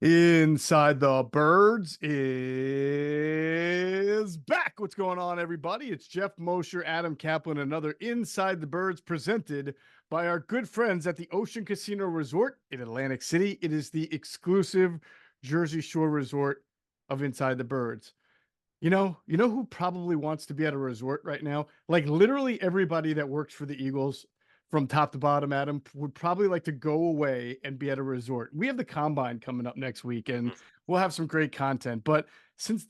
Inside the Birds is back. What's going on, everybody? It's Geoff, Mosher, Adam Caplan, another Inside the Birds presented by our good friends at the Ocean Casino Resort in Atlantic City. It is the exclusive Jersey Shore resort of Inside the Birds. You know who probably wants to be at a resort right now? Like literally everybody that works for the Eagles from top to bottom, Adam, would probably like to go away and be at a resort. We have the combine coming up next week and we'll have some great content. But since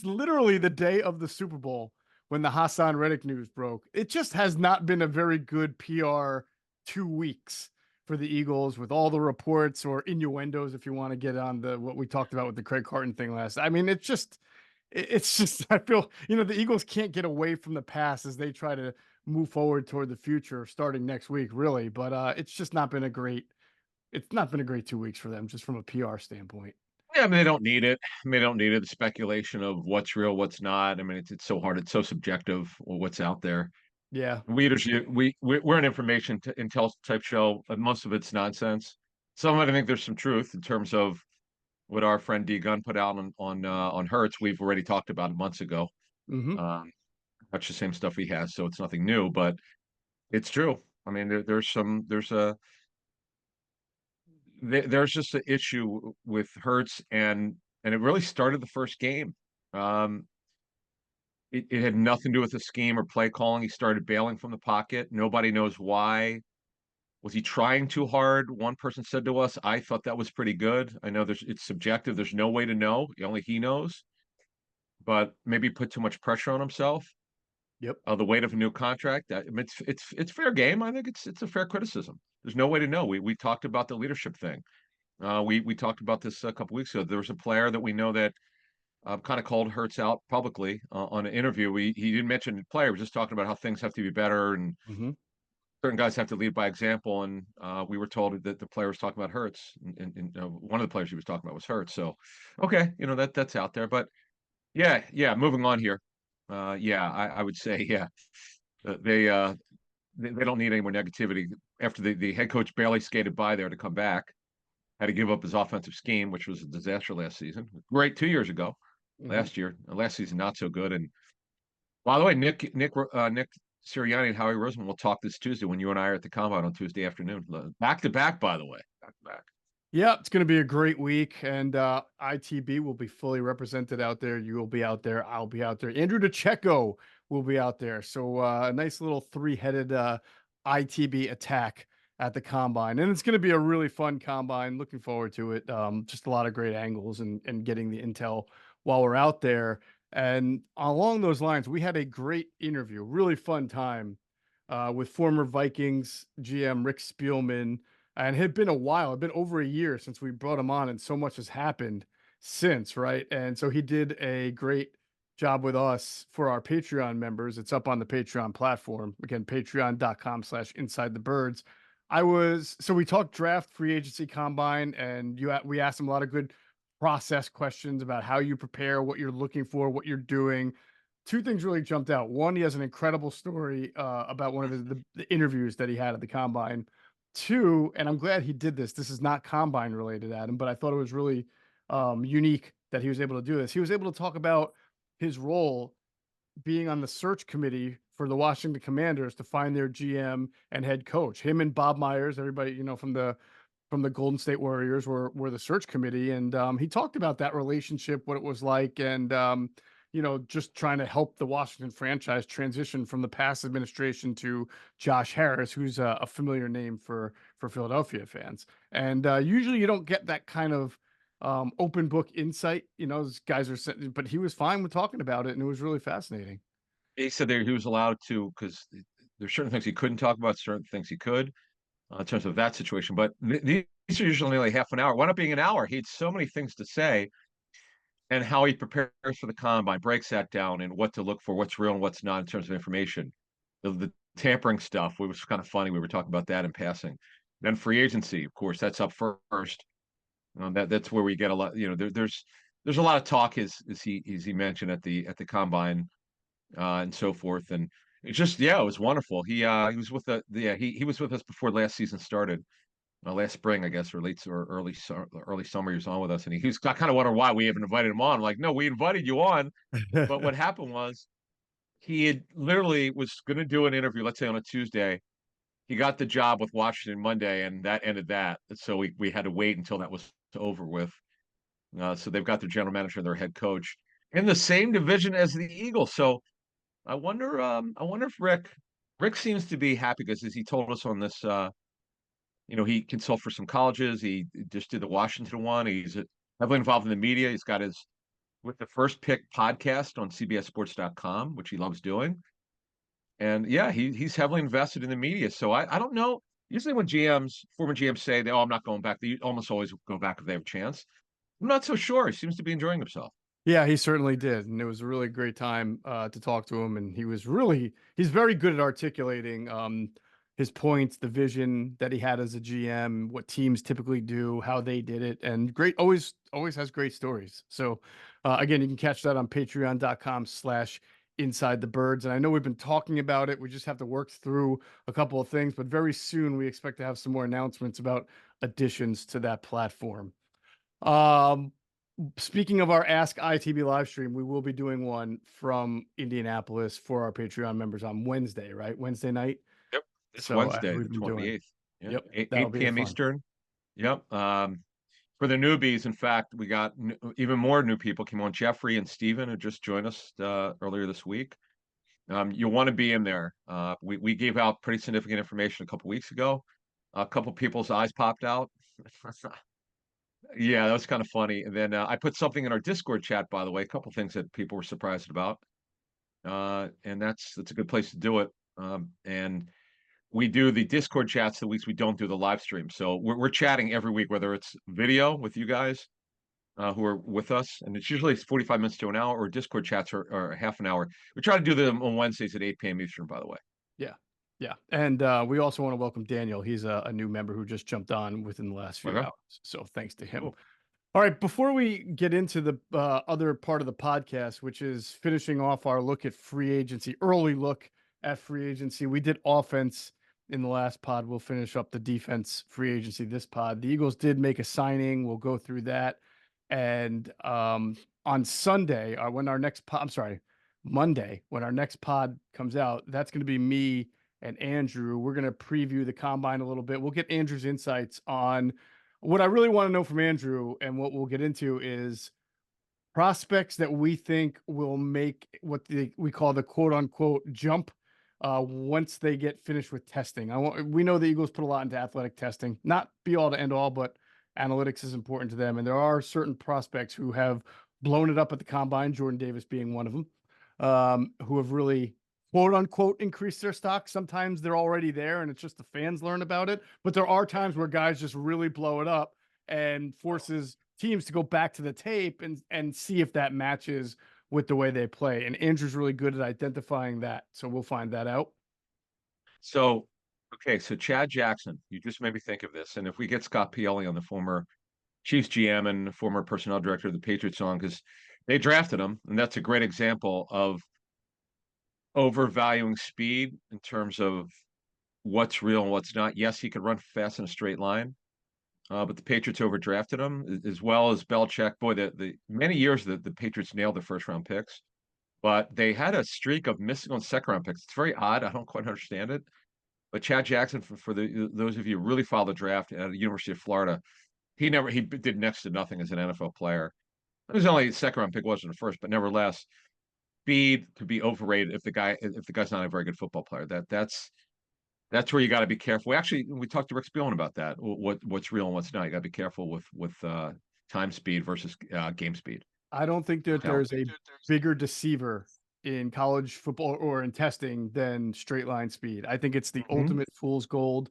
literally the day of the Super Bowl when the Hassan Reddick news broke, it just has not been a very good PR 2 weeks for the Eagles with all the reports or innuendos if you want to get on the what we talked about with the Craig Carton thing last. I mean, it's just I feel the Eagles can't get away from the past as they try to move forward toward the future starting next week, really. But it's just not been a great 2 weeks for them, just from a PR standpoint. Yeah, I mean, they don't need it. I mean, they don't need it. The speculation of what's real, what's not. I mean, it's so hard. It's so subjective what's out there. Yeah. We're an information intel type show. And most of it's nonsense. Some of it, I think there's some truth in terms of what our friend D Gun put out on Hertz. We've already talked about it months ago. Mm-hmm. Um, that's the same stuff he has, so it's nothing new. But it's true. I mean, there's just an issue with Hertz, and it really started the first game. Um, it had nothing to do with the scheme or play calling. He started bailing from the pocket. Nobody knows why. Was he trying too hard? One person said to us, "I thought that was pretty good." I know it's subjective. There's no way to know. Only he knows. But maybe put too much pressure on himself. Yep. The weight of a new contract. I mean, it's fair game. I think it's a fair criticism. There's no way to know. We talked about the leadership thing. We talked about this a couple weeks ago. There was a player that we know that kind of called Hurts out publicly on an interview. He didn't mention the player. He was just talking about how things have to be better and Mm-hmm. certain guys have to lead by example. And we were told that the player was talking about Hurts, and one of the players he was talking about was Hurts. So, okay, that's out there. But yeah. Moving on here. Yeah, I would say they they don't need any more negativity after the head coach barely skated by there to come back. Had to give up his offensive scheme, which was a disaster last season. Great 2 years ago. Mm-hmm. Last season, not so good. And by the way, Nick Sirianni and Howie Roseman will talk this Tuesday when you and I are at the combine on Tuesday afternoon. Back to back, by the way. Back to back. Yeah, it's going to be a great week, and ITB will be fully represented out there. You will be out there. I'll be out there. Andrew DeCecco will be out there. So a nice little three-headed ITB attack at the combine, and it's going to be a really fun combine. Looking forward to it. Just a lot of great angles and getting the intel while we're out there. And along those lines, we had a great interview, really fun time with former Vikings GM Rick Spielman, and it had been a while. It had been over a year since we brought him on, and so much has happened since, right? And so he did a great job with us for our Patreon members. It's up on the Patreon platform. Again, patreon.com/inside the birds. So we talked draft, free agency, combine, and we asked him a lot of good process questions about how you prepare, what you're looking for, what you're doing. Two things really jumped out. One, he has an incredible story about one of the interviews that he had at the combine. Two, and I'm glad he did this. This is not combine related, Adam, but I thought it was really unique that he was able to do this. He was able to talk about his role being on the search committee for the Washington Commanders to find their GM and head coach. Him and Bob Myers, everybody from the Golden State Warriors were the search committee, and he talked about that relationship, what it was like, and just trying to help the Washington franchise transition from the past administration to Josh Harris, who's a familiar name for Philadelphia fans. And usually you don't get that kind of open book insight. Those guys but he was fine with talking about it, and it was really fascinating. He said there he was allowed to because there's certain things he couldn't talk about, certain things he could in terms of that situation. But these are usually only half an hour. Wound up being an hour. He had so many things to say, and how he prepares for the combine, breaks that down, and what to look for, what's real and what's not in terms of information. The tampering stuff, it was kind of funny. We were talking about that in passing. Then free agency, of course, that's up first. That's where we get a lot. There's a lot of talk, as he mentioned at the combine and so forth. And it's just it was wonderful. He was with he was with us before last season started. last spring, I guess, or early summer. He was on with us, and I kind of wonder why we haven't invited him on. I'm like, no, we invited you on, but what happened was he had literally was going to do an interview, let's say on a Tuesday. He got the job with Washington Monday, and that ended that. So we had to wait until that was over with. So they've got their general manager and their head coach in the same division as the Eagles. So I wonder if Rick seems to be happy because as he told us on this, he consults for some colleges. He just did the Washington one. He's heavily involved in the media. He's got his with the First Pick podcast on CBSSports.com, which he loves doing. And yeah, he's heavily invested in the media. So I don't know. Usually when former GMs say oh, I'm not going back, they almost always go back if they have a chance. I'm not so sure. He seems to be enjoying himself. Yeah, he certainly did. And it was a really great time to talk to him. And he's very good at articulating his points, the vision that he had as a GM, what teams typically do, how they did it, and always has great stories. So again, you can catch that on patreon.com/inside the birds. And I know we've been talking about it. We just have to work through a couple of things, but very soon we expect to have some more announcements about additions to that platform. Um, Speaking of our Ask ITB live stream, we will be doing one from Indianapolis for our Patreon members on Wednesday, right? Wednesday night. Yep. This So as Wednesday, we've the been doing. 28th. Yeah. Yep, 8, that'll 8 be p.m. fun. Eastern. Yep. For the newbies, in fact, we got even more new people came on. Jeffrey and Steven who just joined us earlier this week. You'll want to be in there. We gave out pretty significant information a couple weeks ago. A couple people's eyes popped out. Yeah, that was kind of funny. And then I put something in our Discord chat, by the way, a couple things that people were surprised about. And that's a good place to do it. And we do the Discord chats the weeks we don't do the live stream. So we're chatting every week, whether it's video with you guys who are with us, and it's usually 45 minutes to an hour, or Discord chats are half an hour. We try to do them on Wednesdays at 8 p.m. Eastern, by the way. Yeah. Yeah. And we also want to welcome Daniel. He's a new member who just jumped on within the last few Okay. hours. So thanks to him. Cool. All right, before we get into the other part of the podcast, which is finishing off our look at free agency, early look at free agency, we did offense in the last pod. We'll finish up the defense free agency this pod. The Eagles did make a signing. We'll go through that. And on Sunday, Monday, when our next pod comes out, that's going to be me and Andrew. We're going to preview the combine a little bit. We'll get Andrew's insights on what I really want to know from Andrew, and what we'll get into, is prospects that we think will make what we call the quote unquote jump once they get finished with testing. We know the Eagles put a lot into athletic testing, not be all to end all, but analytics is important to them. And there are certain prospects who have blown it up at the combine, Jordan Davis being one of them, who have really quote unquote increase their stock. Sometimes they're already there and it's just the fans learn about it. But there are times where guys just really blow it up and forces teams to go back to the tape and see if that matches with the way they play. And Andrew's really good at identifying that. So we'll find that out. So, okay, so Chad Jackson, you just made me think of this. And if we get Scott Pioli on, the former Chiefs GM and former personnel director of the Patriots on, because they drafted him, and that's a great example of overvaluing speed in terms of what's real and what's not. Yes, he could run fast in a straight line, but the Patriots overdrafted him, as well as Belichick. Boy, the many years that the Patriots nailed their first round picks, but they had a streak of missing on second round picks. It's very odd. I don't quite understand it. But Chad Jackson, for those of you who really follow the draft at the University of Florida, he did next to nothing as an NFL player. It was only second round pick, wasn't the first, but nevertheless, speed could be overrated if the guy's not a very good football player. That's where you got to be careful. We talked to Rick Spielman about that. What's real and what's not. You got to be careful with time speed versus game speed. I don't think that there's a bigger deceiver in college football or in testing than straight line speed. I think it's the ultimate fool's gold.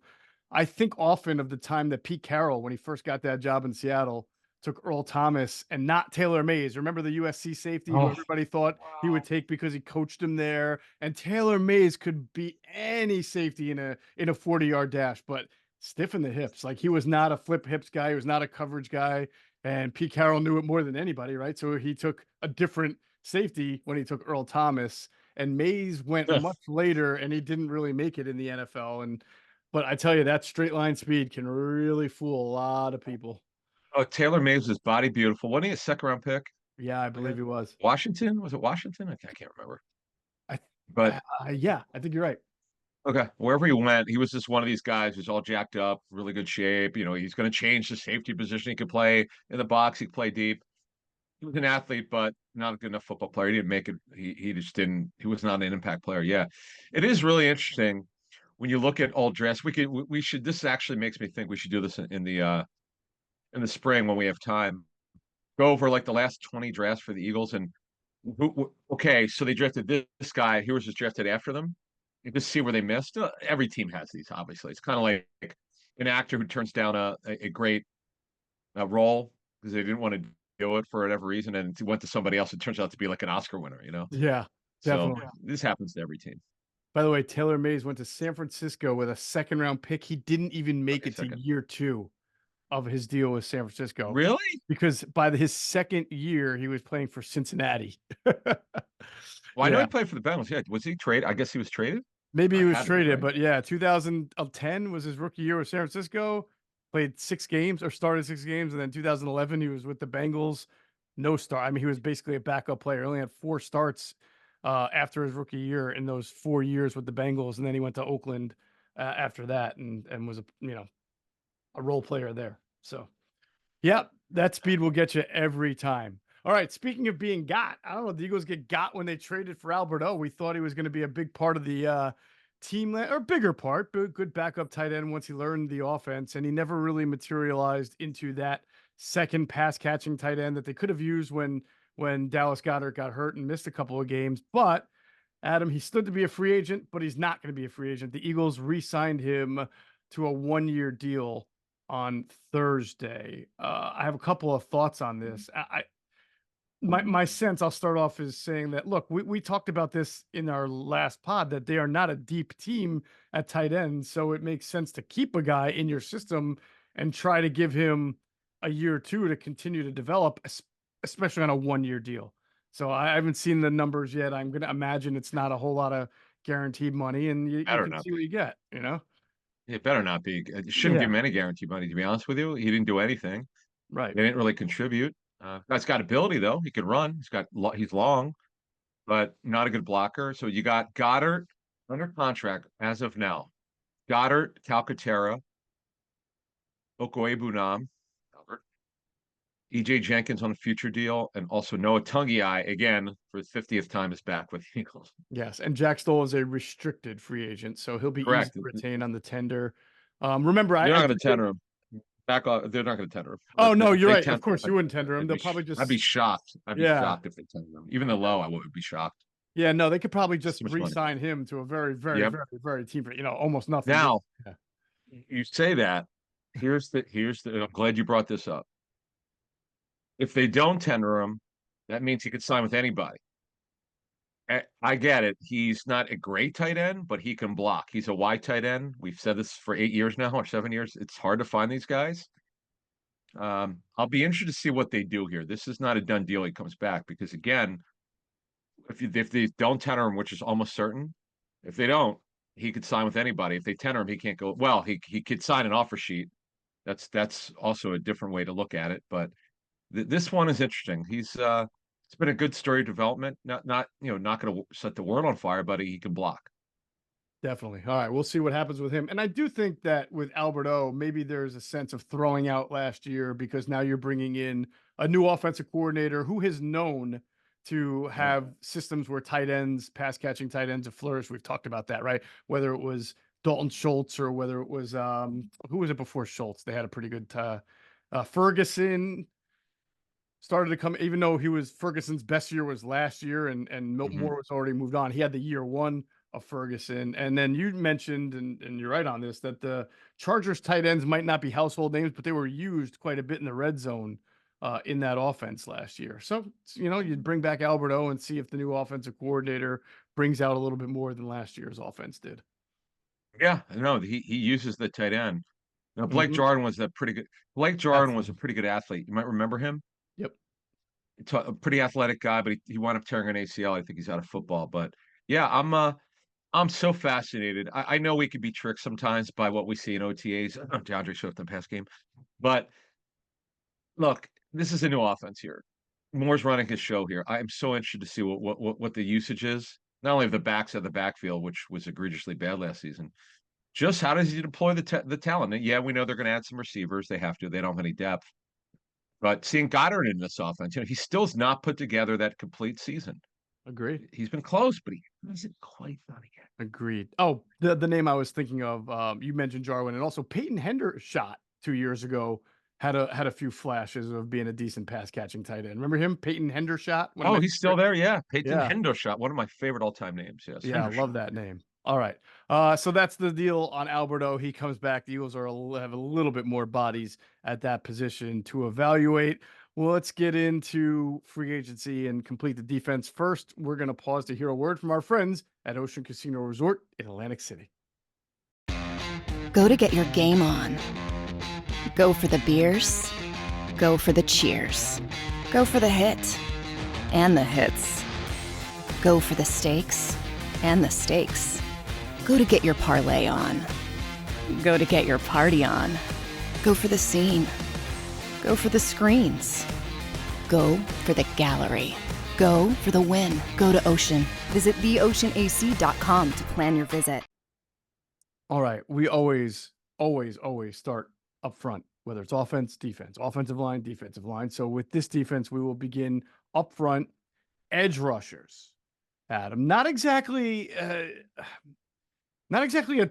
I think often of the time that Pete Carroll, when he first got that job in Seattle, took Earl Thomas and not Taylor Mays. Remember the USC safety who everybody thought he would take because he coached him there. And Taylor Mays could beat any safety in a 40-yard dash, but stiff in the hips. Like, he was not a flip hips guy. He was not a coverage guy. And Pete Carroll knew it more than anybody, right? So he took a different safety when he took Earl Thomas. And Mays went much later, and he didn't really make it in the NFL. And But I tell you, that straight line speed can really fool a lot of people. Oh, Taylor Mays is body beautiful. Wasn't he a second round pick? Yeah, I believe Again? he was. Washington? Was it Washington? I can't remember. I, But yeah, I think you're right. okay, wherever he went, he was just one of these guys who's all jacked up, really good shape. He's going to change the safety position. He could play in the box. He could play deep. He was an athlete, but not a good enough football player. He didn't make it. He just didn't. He was not an impact player. Yeah, it is really interesting when you look at old drafts. We should. This actually makes me think we should do this in the spring when we have time. Go over like the last 20 drafts for the Eagles and okay, so they drafted this guy. Who was just drafted after them. You just see where they missed. Every team has these, obviously. It's kind of like an actor who turns down a great role because they didn't want to do it for whatever reason, and it went to somebody else. It turns out to be like an Oscar winner. Yeah, So definitely. this happens to every team. By the way, Taylor Mays went to San Francisco with a second round pick. He didn't even make Okay, it to second. year 2 of his deal with San Francisco Really? because by his second year, he was playing for Cincinnati. Well, I know Yeah, he played for the Bengals. Yeah, was he traded? I guess he was traded. maybe I he was had to be traded, right. but yeah, 2010 was his rookie year with San Francisco. Played 6 games or started 6 games, and then 2011 he was with the Bengals. No start. I mean, he was basically a backup player. He only had 4 starts after his rookie year in those 4 years with the Bengals, and then he went to Oakland after that, and was a role player there. So yeah, that speed will get you every time. All right. Speaking of being got, I don't know. The Eagles get got when they traded for Albert O. We thought he was going to be a big part of the team, or bigger part, but good backup tight end once he learned the offense. And he never really materialized into that second pass catching tight end that they could have used when Dallas Goedert got hurt and missed a couple of games. But Adam, he stood to be a free agent, but he's not going to be a free agent. The Eagles re-signed him to a 1-year deal on Thursday. I have a couple of thoughts on this. My sense, I'll start off is saying that look, we talked about this in our last pod that they are not a deep team at tight end, so it makes sense to keep a guy in your system and try to give him a year or two to continue to develop, especially on a 1-year deal. So I haven't seen the numbers yet. I'm going to imagine it's not a whole lot of guaranteed money, and you Better can not see be. what you get. It better not be. It shouldn't give Yeah, him any guaranteed money, to be honest with you. He didn't do anything. right. They didn't really contribute. Guy's got ability though. He could run. He's long, but not a good blocker. So you got Goddard under contract as of now. Goddard, Calcaterra, Okwuegbunam, Albert, EJ Jenkins on a future deal, and also Noah Tungiai again for the 50th time is back with the Eagles. Yes, and Jack Stoll is a restricted free agent, so he'll be easy Correct. to retain on the tender. Remember, They're I not going think to tender him. Back off. They're not going to tender him. oh But no, if you're they right. Of tender course, him, you wouldn't tender him. I'd They'll be probably I'd be just shocked. I'd be yeah, shocked if they tender him. Even the low, I would be shocked. yeah. No, they could probably It's just too much money. re-sign him to a very, very, Yep. very, very team. Almost nothing. Now Yeah. you say that. I'm glad you brought this up. If they don't tender him, that means he could sign with anybody. I get it. He's not a great tight end, but he can block. He's a wide tight end. We've said this for 8 years now or 7 years. It's hard to find these guys. I'll be interested to see what they do here. This is not a done deal. He comes back because again, if they don't tender him, which is almost certain, if they don't, he could sign with anybody. If they tender him, he can't go. Well, he could sign an offer sheet. That's also a different way to look at it. But this one is interesting. It's been a good story development. Not going to set the world on fire, but he can block. Definitely. All right, we'll see what happens with him. And I do think that with Albert O, maybe there's a sense of throwing out last year because now you're bringing in a new offensive coordinator who has known to have systems where tight ends, pass catching tight ends, have flourished. We've talked about that, right? Whether it was Dalton Schultz or whether it was who was it before Schultz? They had a pretty good Ferguson started to come, even though he was Ferguson's best year was last year, and Milton Moore was already moved on. He had the year 1 of Ferguson, and then you mentioned, and you're right on this, that the Chargers tight ends might not be household names, but they were used quite a bit in the red zone in that offense last year. So you'd bring back Albert O and see if the new offensive coordinator brings out a little bit more than last year's offense did. Yeah, no, he uses the tight end. Now, Mhm. Blake Jordan was a Absolutely. pretty good athlete. You might remember him. Yep. A pretty athletic guy, but he wound up tearing an ACL. I think he's out of football. But yeah, I'm so fascinated. I know we could be tricked sometimes by what we see in OTAs, DeAndre Swift in the past game, but look, this is a new offense here. Moore's running his show here. I am so interested to see what the usage is, not only of the backs of the backfield, which was egregiously bad last season, just how does he deploy the talent? And yeah, we know they're going to add some receivers. They have to. They don't have any depth. But seeing Goddard in this offense, he still's not put together that complete season. Agreed. He's been close, but he hasn't quite done it yet. Agreed. Oh, the name I was thinking of, you mentioned Jarwin, and also Peyton Hendershot 2 years ago had a few flashes of being a decent pass catching tight end. Remember him, Peyton Hendershot? One of Oh, my he's still there. Yeah, Peyton yeah, Hendershot, one of my favorite all-time names. Yes, yeah, I Hendershot. love that name. All right, so that's the deal on Alberto. He comes back. The Eagles have a little bit more bodies at that position to evaluate. Well, let's get into free agency and complete the defense. First, we're going to pause to hear a word from our friends at Ocean Casino Resort in Atlantic City. Go to get your game on. Go for the beers. Go for the cheers. Go for the hit and the hits. Go for the stakes and the stakes. Go to get your parlay on. Go to get your party on. Go for the scene. Go for the screens. Go for the gallery. Go for the win. Go to Ocean. Visit theoceanac.com to plan your visit. All right. We always start up front, whether it's offense, defense, offensive line, defensive line. So with this defense, we will begin up front, edge rushers. Adam, not exactly a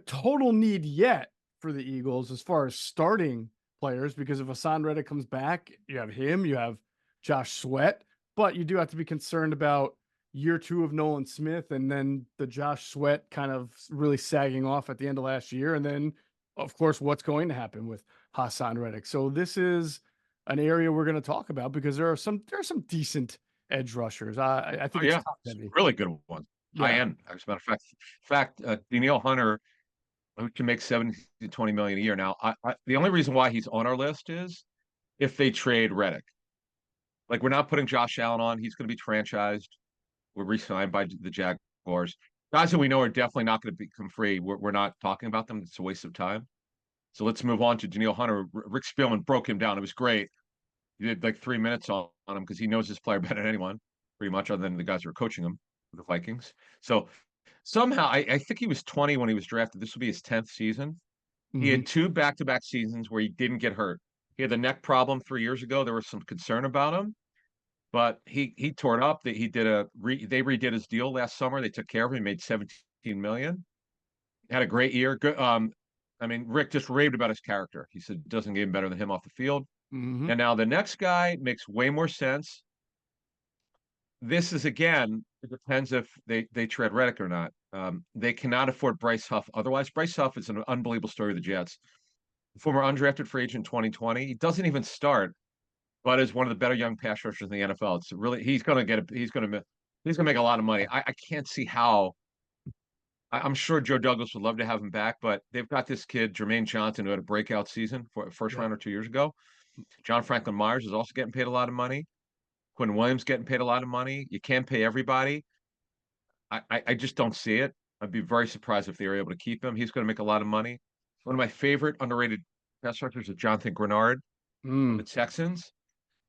total need yet for the Eagles as far as starting players, because if Hassan Reddick comes back, you have him, you have Josh Sweat, but you do have to be concerned about year 2 of Nolan Smith, and then the Josh Sweat kind of really sagging off at the end of last year. And then, of course, what's going to happen with Hassan Reddick. So this is an area we're going to talk about because there are some decent edge rushers. I Oh think it's yeah, top some heavy. really good ones. High Yeah. end, as a matter of fact, Danielle Hunter, who can make 70 to 20 million a year now. The only reason why he's on our list is if they trade Reddick. Like, we're not putting Josh Allen on. He's going to be franchised. We're re-signed by the Jaguars. Guys that we know are definitely not going to become free. We're not talking about them. It's a waste of time. So let's move on to Danielle Hunter. Rick Spielman broke him down. It was great. He did like 3 minutes on him because he knows his player better than anyone, pretty much, other than the guys who are coaching him, the Vikings. So somehow, I think he was 20 when he was drafted. This will be his 10th season. He Mm-hmm. had 2 back-to-back seasons where he didn't get hurt. He had the neck problem 3 years ago. There was some concern about him, but he tore it up. They redid his deal last summer. They took care of him. He made 17 million. Had a great year. Good. I mean, Rick just raved about his character. He said doesn't get better than him off the field. Mm-hmm. And now the next guy makes way more sense. This is, again, it depends if they tread Reddick or not. They cannot afford Bryce Huff. Otherwise, Bryce Huff is an unbelievable story of the Jets. Former undrafted free agent in 2020. He doesn't even start, but is one of the better young pass rushers in the NFL. It's really he's going to make a lot of money. I can't see how. I'm sure Joe Douglas would love to have him back, but they've got this kid Jermaine Johnson who had a breakout season for first Yep. rounder 2 years ago. John Franklin Myers is also getting paid a lot of money. Quinn Williams getting paid a lot of money. You can't pay everybody. I just don't see it. I'd be very surprised if they were able to keep him. He's going to make a lot of money. One of my favorite underrated pass rushers is Jonathan Grenard of the Mm. Texans.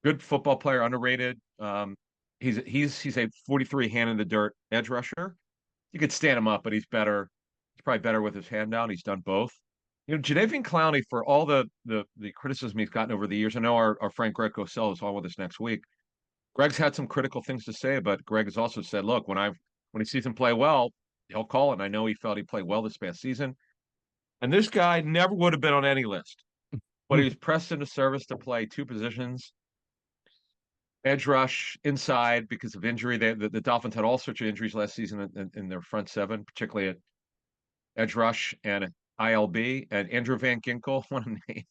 Good football player, underrated. He's a 43 hand in the dirt edge rusher. You could stand him up, but he's better. He's probably better with his hand down. He's done both. Jadeveon Clowney, for all the criticism he's gotten over the years. I know our friend Greg Cosell is on with us next week. Greg's had some critical things to say, but Greg has also said, look, when he sees him play well, he'll call it. And I know he felt he played well this past season. And this guy never would have been on any list, but he was pressed into service to play 2 positions, edge rush, inside, because of injury. The Dolphins had all sorts of injuries last season in their front 7, particularly at edge rush and at ILB. And Andrew Van Ginkel, one of the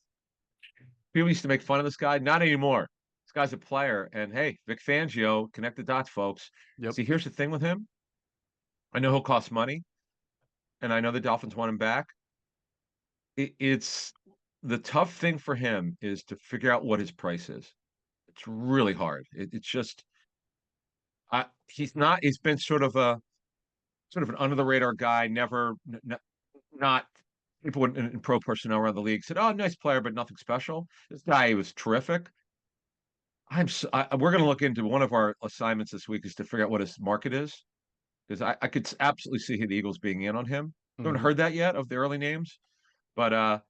people used to make fun of this guy. Not anymore. This guy's a player. And hey, Vic Fangio, connect the dots, folks. Yep. See, here's the thing with him. I know he'll cost money, and I know the Dolphins want him back. It's the tough thing for him is to figure out what his price is. It's really hard. It's just he's been sort of sort of an under the radar guy, never not people in pro personnel around the league said, "Oh, nice player, but nothing special." This guy was terrific. We're going to look into one of our assignments this week is to figure out what his market is because I could absolutely see the Eagles being in on him. Haven't Mhm. heard that yet of the early names, but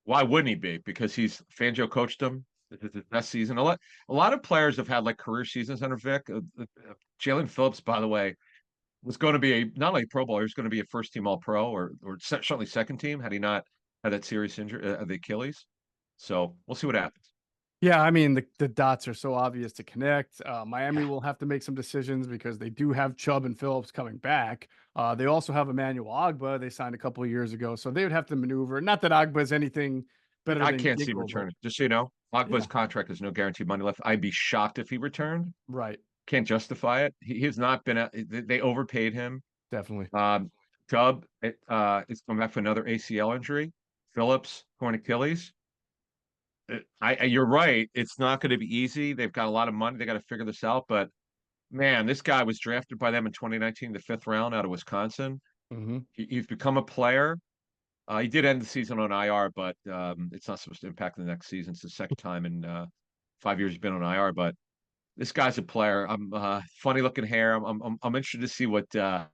why wouldn't he be? Because Fangio coached him. This is his best season. A lot of players have had like career seasons under Vic. Jalen Phillips, by the way, was going to be not only a Pro Bowler, he was going to be a first team All Pro or certainly second team had he not had that serious injury of the Achilles. So we'll see what happens. Yeah, I mean the dots are so obvious to connect. Miami Yeah. will have to make some decisions because they do have Chubb and Phillips coming back. They also have Emmanuel Ogba they signed a couple of years ago, so they would have to maneuver. Not that Ogba is anything better I than can't see him Ginkel, but returning. Just so you know, Agba's yeah, contract has no guaranteed money left. I'd be shocked if he returned. right, Can't justify it. He has not been. They overpaid him. definitely. Chubb is coming back for another ACL injury. Phillips torn Achilles. You're right. It's not going to be easy. They've got a lot of money. They got to figure this out. But man, this guy was drafted by them in 2019, the 5th round out of Wisconsin. Hmm. He's become a player. He did end the season on IR, but it's not supposed to impact the next season. It's the second time in 5 years he's been on IR. But this guy's a player. I'm funny looking hair. I'm interested to see what I'm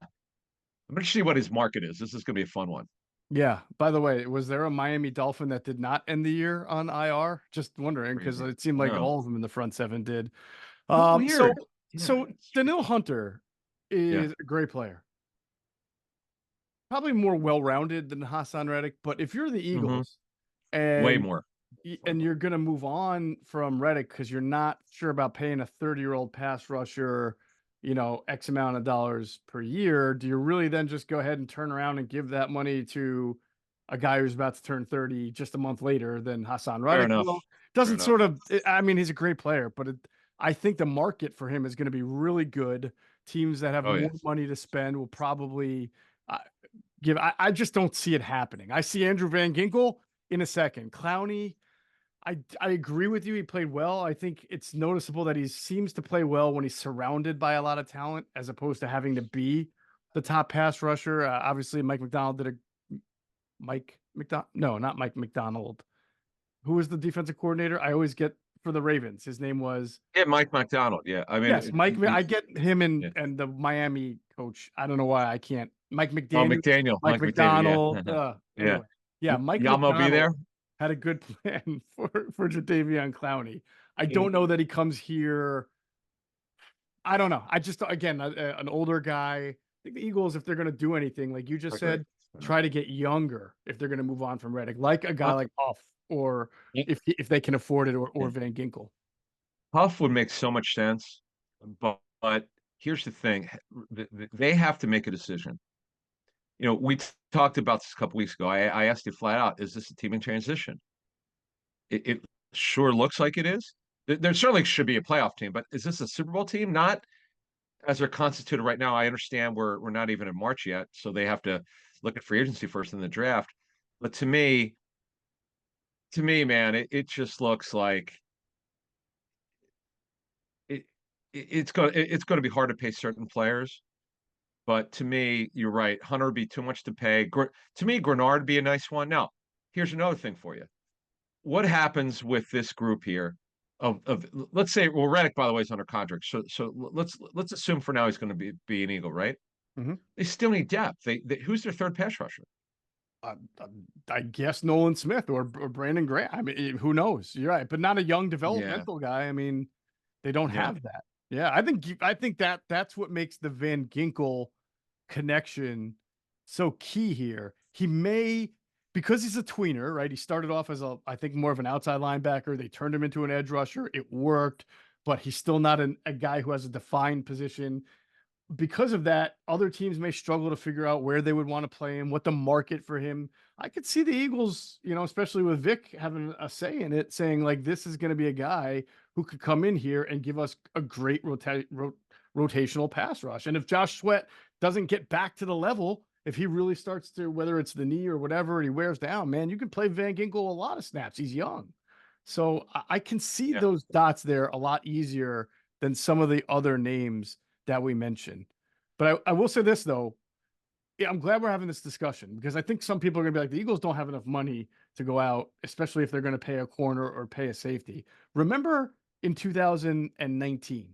interested to see what his market is. This is going to be a fun one. Yeah. By the way, was there a Miami Dolphin that did not end the year on IR? Just wondering because Crazy. it seemed like No, all of them in the front seven did. So weird. Yeah, so Daniil Hunter yeah. is a great player. Probably more well-rounded than Hassan Reddick, but if you're the Hmm. Eagles Way and more. you're going to move on from Reddick because you're not sure about paying a 30-year-old pass rusher, X amount of dollars per year, do you really then just go ahead and turn around and give that money to a guy who's about to turn 30 just a month later than Hassan Fair Reddick? enough. Well, Fair doesn't enough. sort of, I mean, he's a great player, but I think the market for him is going to be really good. Teams that have Oh more yes. money to spend will probably I just don't see it happening. I see Andrew Van Ginkel in a second. Clowney, I agree with you. He played well. I think it's noticeable that he seems to play well when he's surrounded by a lot of talent, as opposed to having to be the top pass rusher. Obviously, Mike McDonald did a Mike McDonald. No, not Mike McDonald. Who was the defensive coordinator? I always get for the Ravens. His name was Yeah, Mike McDonald. Yeah, I mean, yes, Mike. I get him yeah. and the Miami coach. I don't know why I can't. Mike Oh, McDaniel, McDaniel, Mike Mike McDaniel. McDonald. Yeah, yeah. Anyway, yeah, Mike Yamo be there. McDonald had a good plan for Jadeveon Clowney. I Mm. don't know that he comes here. I don't know. I just again an older guy. I think the Eagles, if they're going to do anything, like you just Agree. said, try to get younger if they're going to move on from Reddick, like a guy Uh, like Huff, or yeah, if they can afford it, or yeah. Van Ginkel. Huff would make so much sense, but here's the thing: they have to make a decision. We talked about this a couple weeks ago. I asked you flat out: is this a team in transition? It sure looks like it is. There certainly should be a playoff team, but is this a Super Bowl team? Not as they're constituted right now. I understand we're not even in March yet, so they have to look at free agency first in the draft. But to me, man, it just looks like it, it's going to be hard to pay certain players. But to me, you're right. Hunter would be too much to pay. To me, Grenard would be a nice one. Now, here's another thing for you. What happens with this group here? Of let's say, well, Reddick, by the way, is under contract. So let's assume for now he's going to be an Eagle, right? Mm-hmm. They still need depth. Who's their third pass rusher? I guess Nolan Smith or Brandon Graham. I mean, who knows? You're right, but not a young Yeah, developmental guy. I mean, they don't yeah. have that. Yeah, I think that's what makes the Van Ginkel connection so key here. He may, because he's a tweener, right? He started off as I think more of an outside linebacker. They turned him into an edge rusher. It worked, but he's still not a guy who has a defined position. Because of that, other teams may struggle to figure out where they would want to play him, what the market for him. I could see the Eagles, especially with Vic having a say in it, saying like, this is going to be a guy who could come in here and give us a great rotational pass rush. And if Josh Sweat doesn't get back to the level, if he really starts to, whether it's the knee or whatever, and he wears down, man, you can play Van Ginkel a lot of snaps. He's young. So I can see Yeah. those dots there a lot easier than some of the other names that we mentioned. But I will say this, though. I'm glad we're having this discussion because I think some people are going to be like, the Eagles don't have enough money to go out, especially if they're going to pay a corner or pay a safety. Remember in 2019,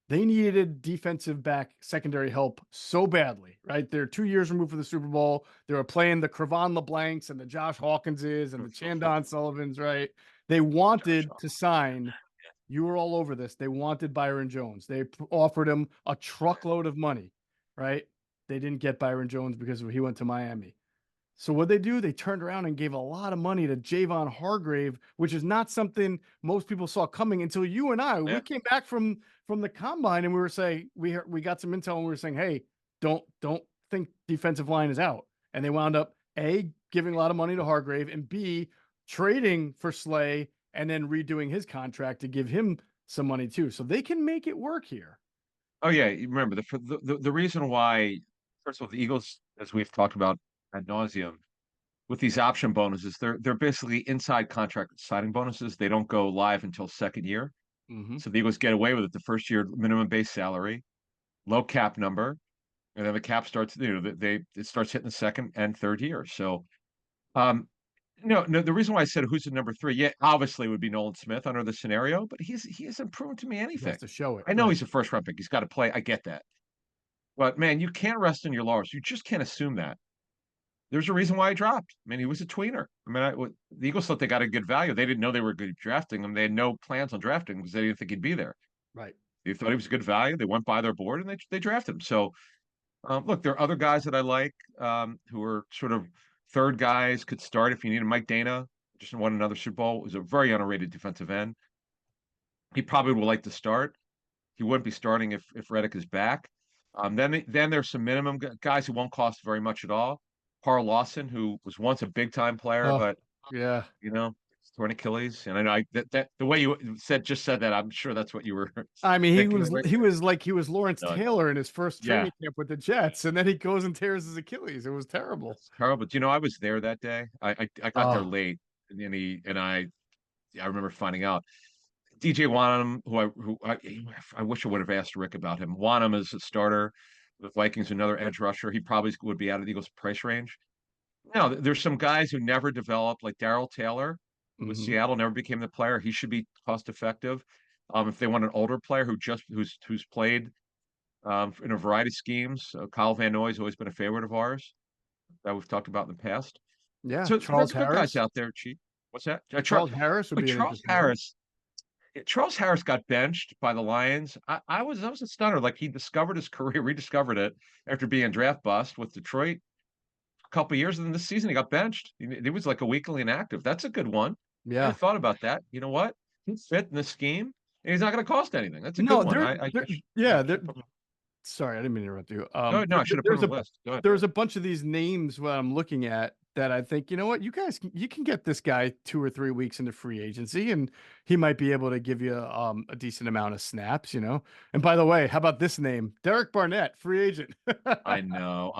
they needed defensive back secondary help so badly, right? They're 2 years removed from the Super Bowl. They were playing the Cravon LeBlancs and the Josh Hawkinses and the Chandon Sullivans, right? They wanted to sign. You were all over this. They wanted Byron Jones. They offered him a truckload of money, right? They didn't get Byron Jones because he went to Miami. So what they do, they turned around and gave a lot of money to Javon Hargrave, which is not something most people saw coming until you and I. We came back from the combine and we were saying we got some intel and we were saying, hey, don't think defensive line is out. And they wound up A, giving a lot of money to Hargrave, and B, trading for Slay and then redoing his contract to give him some money too. So they can make it work here. Oh yeah, you remember the reason why. First of all, the Eagles, as we've talked about ad nauseum, with these option bonuses, they're basically inside contract signing bonuses. They don't go live until second year. Mm-hmm. So the Eagles get away with it the first year, minimum base salary, low cap number, and then the cap starts. It starts hitting the second and third year. So, no, the reason why I said who's the number three, yeah, obviously it would be Nolan Smith under the scenario, but he hasn't proven to me He anything. has to show it. I know right. he's a first round pick. He's got to play. I get that, but man, you can't rest on your laurels. You just can't assume that. There's a reason why he dropped. I mean, he was a tweener. I mean, the Eagles thought they got a good value. They didn't know they were good at drafting him. They had no plans on drafting him because they didn't think he'd be there. Right. They thought he was a good value. They went by their board and they drafted him. So, look, there are other guys that I like who are sort of third guys, could start if you need him. Mike Dana just won another Super Bowl. Was a very underrated defensive end. He probably would like to start. He wouldn't be starting if Reddick is back. Then there's some minimum guys who won't cost very much at all. Carl Lawson, who was once a big time player, but yeah, torn Achilles. And I know that the way you said that, I'm sure that's what you were. I mean, he was right? he was Lawrence Taylor in his first training camp with the Jets, and then he goes and tears his Achilles. It was terrible. It's terrible. Do you know I was there that day? I got there late, and I remember finding out. DJ Wanham, who I wish I would have asked Rick about him. Wanham is a starter. The Vikings, another edge rusher. He probably would be out of the Eagles' price range. Now, there's some guys who never developed, like Darrell Taylor with Seattle, never became the player. He should be cost effective. If they want an older player who's played in a variety of schemes, Kyle Van Noy's always been a favorite of ours that we've talked about in the past. Yeah, so Charles there's good Harris guys out there. Cheap. What's that? Charles Harris would be Charles Harris. Charles Harris got benched by the Lions. I was a stunner. Like, he discovered his career, rediscovered it after being a draft bust with Detroit a couple of years. And then this season he got benched. He was like a weekly inactive. That's a good one. Yeah, I thought about that. You know what? He's fit in the scheme, and he's not going to cost anything. That's a good one. Sorry, I didn't mean to interrupt you. No, I should have put it on the list. Go ahead. There's a bunch of these names what I'm looking at that I think, you know what, you can get this guy 2 or 3 weeks into free agency, and he might be able to give you a decent amount of snaps, And by the way, how about this name, Derek Barnett, free agent? I know,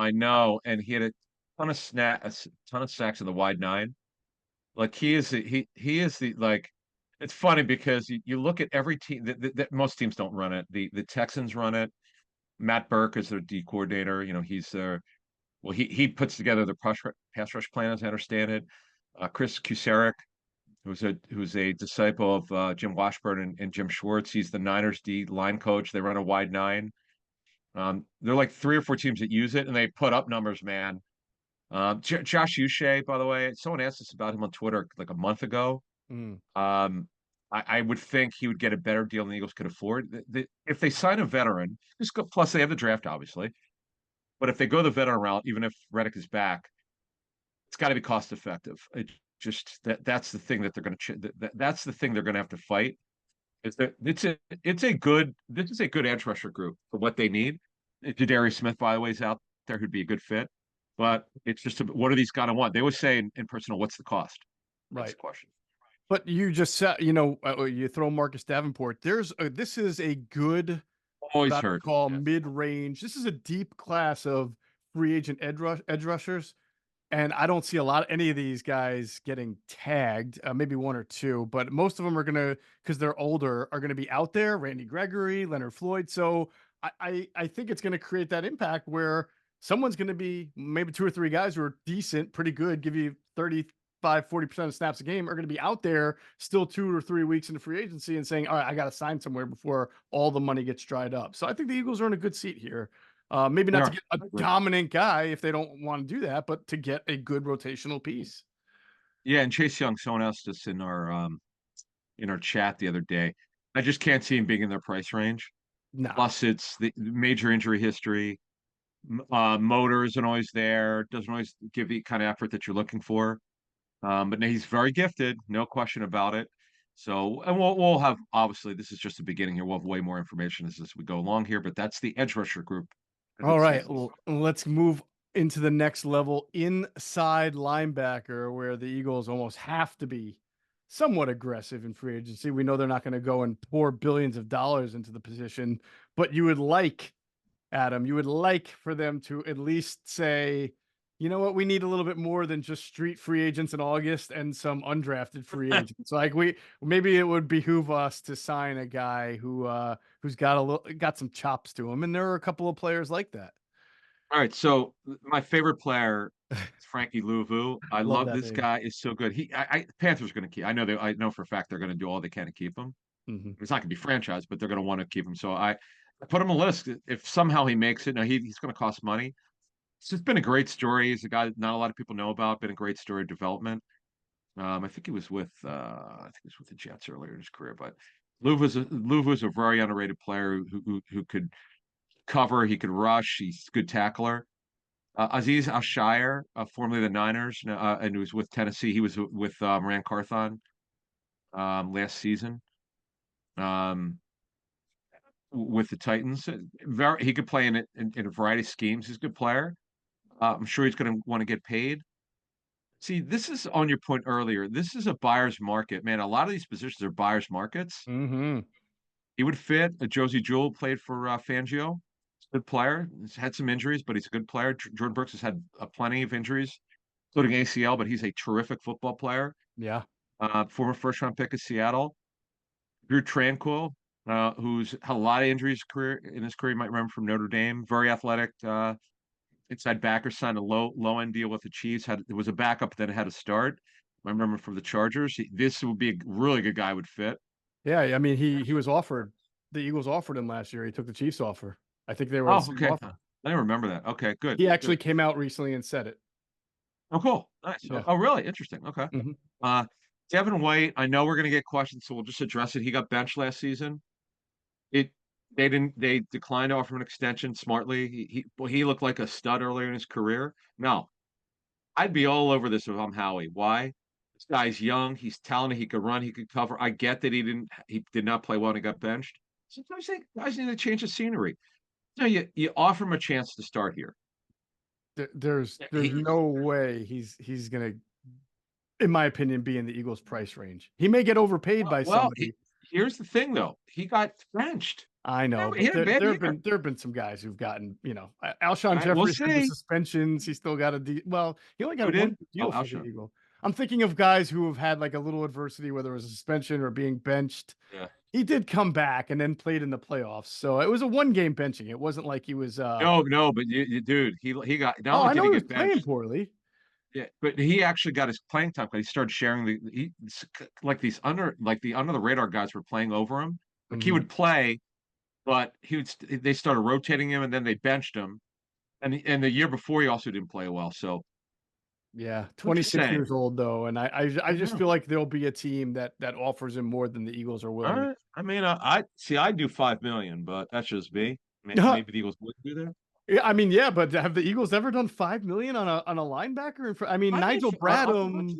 and he had a ton of sacks in the wide nine. Like, he is the like. It's funny because you look at every team that most teams don't run it. The Texans run it. Matt Burke is their D coordinator. He's their. Well, he puts together the pass rush plan, as I understand it. Chris Kusarik, who's a disciple of Jim Washburn and Jim Schwartz. He's the Niners D line coach. They run a wide nine. They're like 3 or 4 teams that use it, and they put up numbers, man. Josh Uche, by the way, someone asked us about him on Twitter like a month ago. I would think he would get a better deal than the Eagles could afford. If they sign a veteran, plus they have the draft, obviously. But if they go the veteran route, even if Reddick is back, it's got to be cost effective. That's the thing that they're going to. That's the thing they're going to have to fight. Is that this is a good edge rusher group for what they need. Jadarius Smith, by the way, is out there who'd be a good fit. But it's just what are these going to want? They always say in personal, what's the cost? That's the question. But you just said, you throw Marcus Davenport. This is a good. Always heard. Call mid-range. This is a deep class of free agent edge rushers, and I don't see any of these guys getting tagged. Maybe 1 or 2, but most of them are gonna, because they're older, are gonna be out there. Randy Gregory, Leonard Floyd. So I think it's gonna create that impact where someone's going to be maybe 2 or 3 guys who are decent, pretty good, give you 35-40% of snaps a game, are going to be out there still 2 or 3 weeks into free agency and saying, all right, I got to sign somewhere before all the money gets dried up. So I think the Eagles are in a good seat here. Maybe not to get a dominant guy if they don't want to do that, but to get a good rotational piece. Yeah, and Chase Young, someone asked us in our chat the other day. I just can't see him being in their price range. No. Plus, it's the major injury history. Motor isn't always there. Doesn't always give the kind of effort that you're looking for. But he's very gifted, no question about it. So, and we'll have, obviously, this is just the beginning here. We'll have way more information as we go along here. But that's the edge rusher group. All right, let's move into the next level, inside linebacker, where the Eagles almost have to be somewhat aggressive in free agency. We know they're not going to go and pour billions of dollars into the position, but you would like, Adam, you would like for them to at least say, you know what, we need a little bit more than just street free agents in August and some undrafted free agents. Like maybe it would behoove us to sign a guy who's got some chops to him, and there are a couple of players like that. All right, so my favorite player is Frankie Louvu. I love this name. guy. Is so good. Panthers are going to keep. I know for a fact they're going to do all they can to keep him. Mm-hmm. It's not going to be franchised, but they're going to want to keep him. So I put him on a list. If somehow he makes it, now he's going to cost money. It's been a great story. He's a guy that not a lot of people know about. Been a great story of development. I think he was with the Jets earlier in his career. But Louvu's a very underrated player who could cover. He could rush. He's a good tackler. Aziz Al-Shire, formerly the Niners, and he was with Tennessee. He was with Ran Carthon last season. With the Titans, he could play in a variety of schemes. He's a good player. I'm sure he's going to want to get paid. See, this is on your point earlier. This is a buyer's market, man. A lot of these positions are buyer's markets. Mm-hmm. He would fit. Josey Jewell played for Fangio. He's a good player. He's had some injuries, but he's a good player. Jordan Brooks has had plenty of injuries, including ACL, but he's a terrific football player. Yeah. Former first-round pick of Seattle. Drew Tranquil, who's had a lot of injuries in his career. You might remember from Notre Dame. Very athletic. Inside backer, signed a low end deal with the Chiefs. It was a backup, then had a start. I remember from the Chargers. This would be a really good guy. Would fit. Yeah, I mean he was offered. The Eagles offered him last year. He took the Chiefs offer. I think they were. Oh, okay. I didn't remember that. Okay, good. He actually came out recently and said it. Oh, cool. Nice. Yeah. Oh, really? Interesting. Okay. Mm-hmm. Devin White. I know we're going to get questions, so we'll just address it. He got benched last season. They declined to offer him an extension smartly. He looked like a stud earlier in his career. No, I'd be all over this if I'm Howie. Why? This guy's young. He's talented. He could run. He could cover. I get that he did not play well and he got benched. Sometimes guys need to change the scenery. So you offer him a chance to start here. There's no way he's gonna, in my opinion, be in the Eagles' price range. He may get overpaid by somebody. Here's the thing, though. He got benched. I know. There have been some guys who've gotten, Alshon Jeffrey had the suspensions. He still got he only got one deal for the Eagle. I'm thinking of guys who have had like a little adversity, whether it was a suspension or being benched. Yeah. He did come back and then played in the playoffs. So it was a 1-game benching. It wasn't like he was No, but dude, he got I know he was playing poorly. Yeah, but he actually got his playing time because he started sharing the under the radar guys were playing over him. Like he would play, but they started rotating him and then they benched him. And the year before he also didn't play well. So yeah, 26 years old though, and I just feel like there'll be a team that offers him more than the Eagles are willing. Right. I mean, I'd do $5 million, but that's just me. Maybe the Eagles would do that. Yeah, I mean, yeah, but have the Eagles ever done $5 million on a linebacker? I mean, Nigel Bradham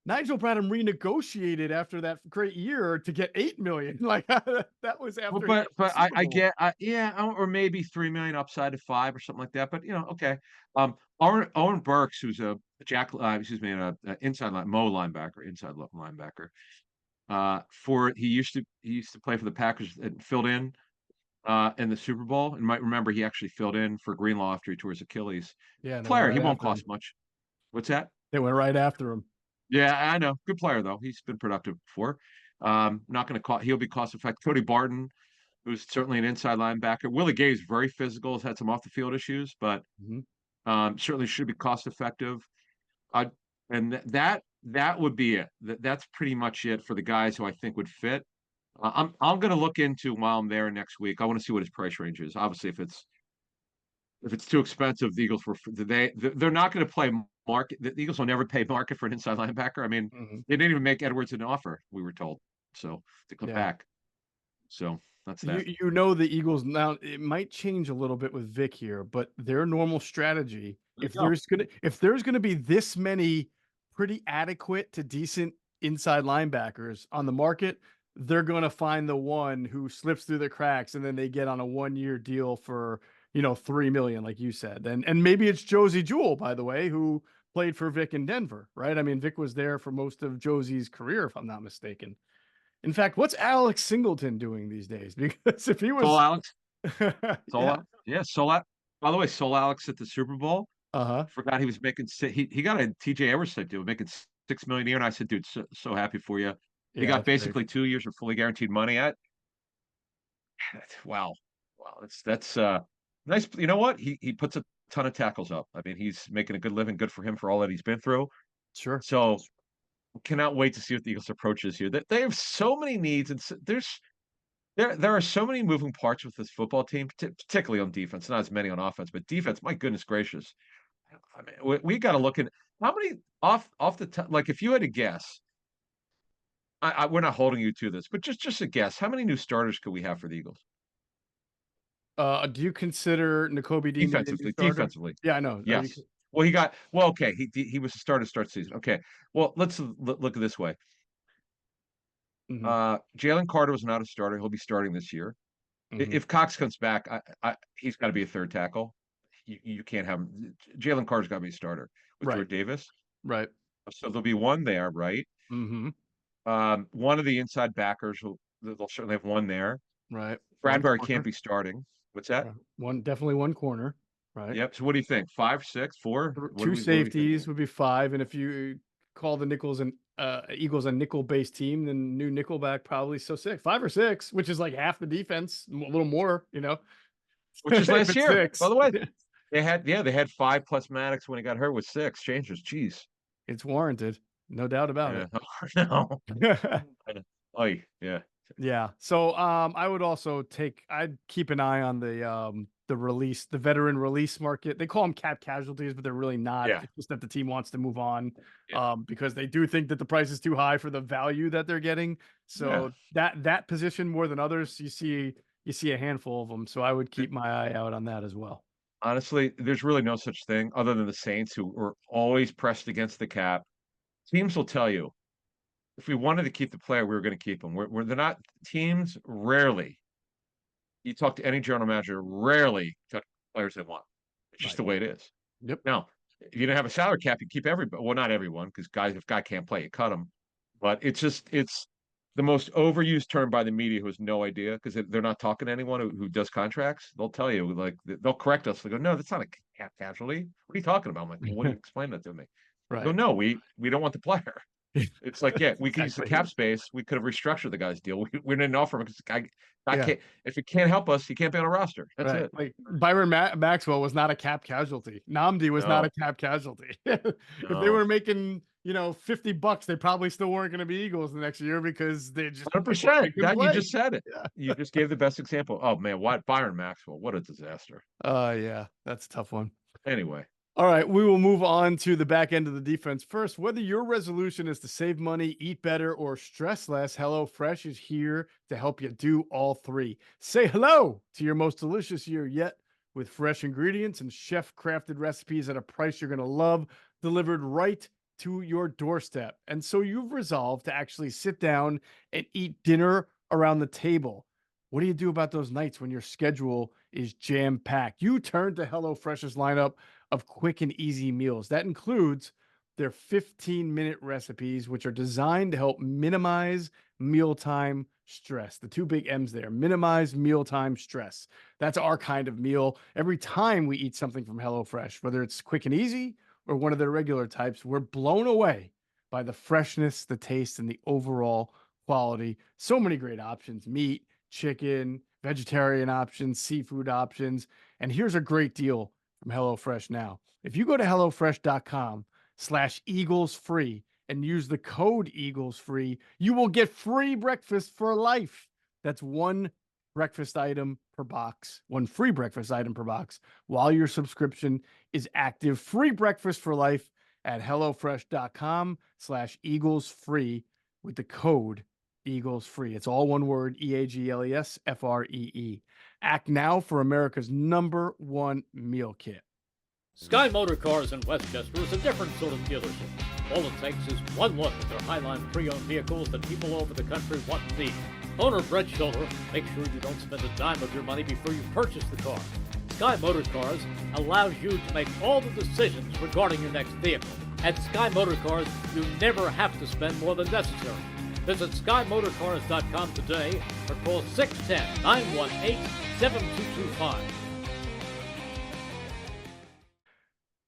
renegotiated after that great year to get $8 million. Like that was after. Well, but I get or maybe $3 million upside of 5 or something like that. But okay. Owen Burks, who's an inside linebacker. He used to play for the Packers and filled in the Super Bowl. And you might remember he actually filled in for Greenlaw after he tore his Achilles. Yeah, player. He won't cost much. What's that? They went right after him. Yeah, I know. Good player though. He's been productive before. Not going to cost. He'll be cost effective. Cody Barton, who's certainly an inside linebacker. Willie Gay's very physical. Has had some off the field issues, but Certainly should be cost effective. And that would be it. That's pretty much it for the guys who I think would fit. I'm going to look into while I'm there next week. I want to see what his price range is. Obviously, if it's too expensive, the Eagles they're not going to play market. The Eagles will never pay market for an inside linebacker. I mean, they didn't even make Edwards an offer, we were told, so to come back. So that's that. You know the Eagles now. It might change a little bit with Vic here, but their normal strategy, if there's gonna be this many pretty adequate to decent inside linebackers on the market, they're gonna find the one who slips through the cracks, and then they get on a 1-year deal for $3 million, like you said, and maybe it's Jewell, by the way, who played for Vic in Denver, right? I mean, Vic was there for most of Josey's career, if I'm not mistaken. In fact, what's Alex Singleton doing these days? Because if he was Soul Alex, Soul Alex. By the way, Soul Alex at the Super Bowl. Uh-huh. Forgot he was making. He got a TJ Edwards deal, making $6 million a year, and I said, dude, so happy for you. He got basically great. 2 years of fully guaranteed money. Wow, that's nice. You know what? He puts a ton of tackles up. I mean, he's making a good living. Good for him for all that he's been through. Sure. So cannot wait to see what the Eagles' approach is here. They have so many needs, and there are so many moving parts with this football team, particularly on defense. Not as many on offense, but defense. My goodness gracious! I mean, we got to look at how many off the top. Like, if you had to guess, we're not holding you to this, but just a guess. How many new starters could we have for the Eagles? Do you consider Nakobe Dean defensively? Yeah, I know. Yes. Okay. He was a starter start season. Okay. Well, let's look at this way. Jalen Carter was not a starter. He'll be starting this year. If Cox comes back, he's got to be a third tackle. You can't have him. Jalen Carter's got to be a starter with George Davis. Right. So there'll be one there, right? One of the inside backers, they'll certainly have one there. Right. Bradbury can't be starting. What's that? Definitely one corner. Right. Yep. So what do you think? 5, 6, 4? Two safeties would be 5, and if you call the Eagles a nickel-based team, then new nickelback probably 6, 5 or 6, which is like half the defense, a little more, Which is last year. 6. By the way, they had 5 plus Maddox when he got hurt with 6 changers. Jeez, it's warranted, no doubt about it. No. Oh yeah. Yeah. So I'd keep an eye on the veteran release market. They call them cap casualties, but they're really not. Yeah. It's just that the team wants to move on because they do think that the price is too high for the value that they're getting. So that position more than others, you see a handful of them. So I would keep my eye out on that as well. Honestly, there's really no such thing other than the Saints, who are always pressed against the cap. Teams will tell you, if we wanted to keep the player, we were going to keep him. They're not teams. Rarely, you talk to any general manager, rarely cut players they want. It's just the way it is. Yep. Now, if you didn't have a salary cap, you keep everybody. Well, not everyone, because if guy can't play, you cut him. But it's the most overused term by the media, who has no idea, because they're not talking to anyone who does contracts. They'll tell you, like, they'll correct us. They go, no, that's not a cap casualty. What are you talking about? I'm like, well, what do you explain that to me? Right. Go, no, we don't want the player. It's like, we could use the cap space. We could have restructured the guy's deal. We didn't offer him because can't. If it can't help us, he can't be on a roster. That's it. Like Byron Maxwell was not a cap casualty. Namdi was not a cap casualty. If they were making $50, they probably still weren't going to be Eagles the next year because they just 100%. You just said it. Yeah. You just gave the best example. Oh man, what Byron Maxwell? What a disaster. Yeah, that's a tough one. Anyway. All right, we will move on to the back end of the defense. First, whether your resolution is to save money, eat better, or stress less, HelloFresh is here to help you do all 3. Say hello to your most delicious year yet with fresh ingredients and chef-crafted recipes at a price you're going to love, delivered right to your doorstep. And so you've resolved to actually sit down and eat dinner around the table. What do you do about those nights when your schedule is jam-packed? You turn to HelloFresh's lineup of quick and easy meals. That includes their 15-minute recipes, which are designed to help minimize mealtime stress. The 2 big M's there: minimize mealtime stress. That's our kind of meal. Every time we eat something from HelloFresh, whether it's quick and easy or one of their regular types, we're blown away by the freshness, the taste, and the overall quality. So many great options: meat, chicken, vegetarian options, seafood options. And here's a great deal from HelloFresh now. If you go to HelloFresh.com/Eagles free and use the code Eagles free, you will get free breakfast for life. That's one breakfast item per box, one free breakfast item per box while your subscription is active. Free breakfast for life at HelloFresh.com/Eagles free with the code Eagles free. It's all one word, EAGLESFREE. Act now for America's #1 meal kit. Sky Motor Cars in Westchester is a different sort of dealership. All it takes is one look at their Highline pre-owned vehicles that people all over the country want and need. Owner Brett Schiller makes sure you don't spend a dime of your money before you purchase the car. Sky Motor Cars allows you to make all the decisions regarding your next vehicle. At Sky Motor Cars, you never have to spend more than necessary. Visit SkyMotorCars.com today or call 610-918-7225.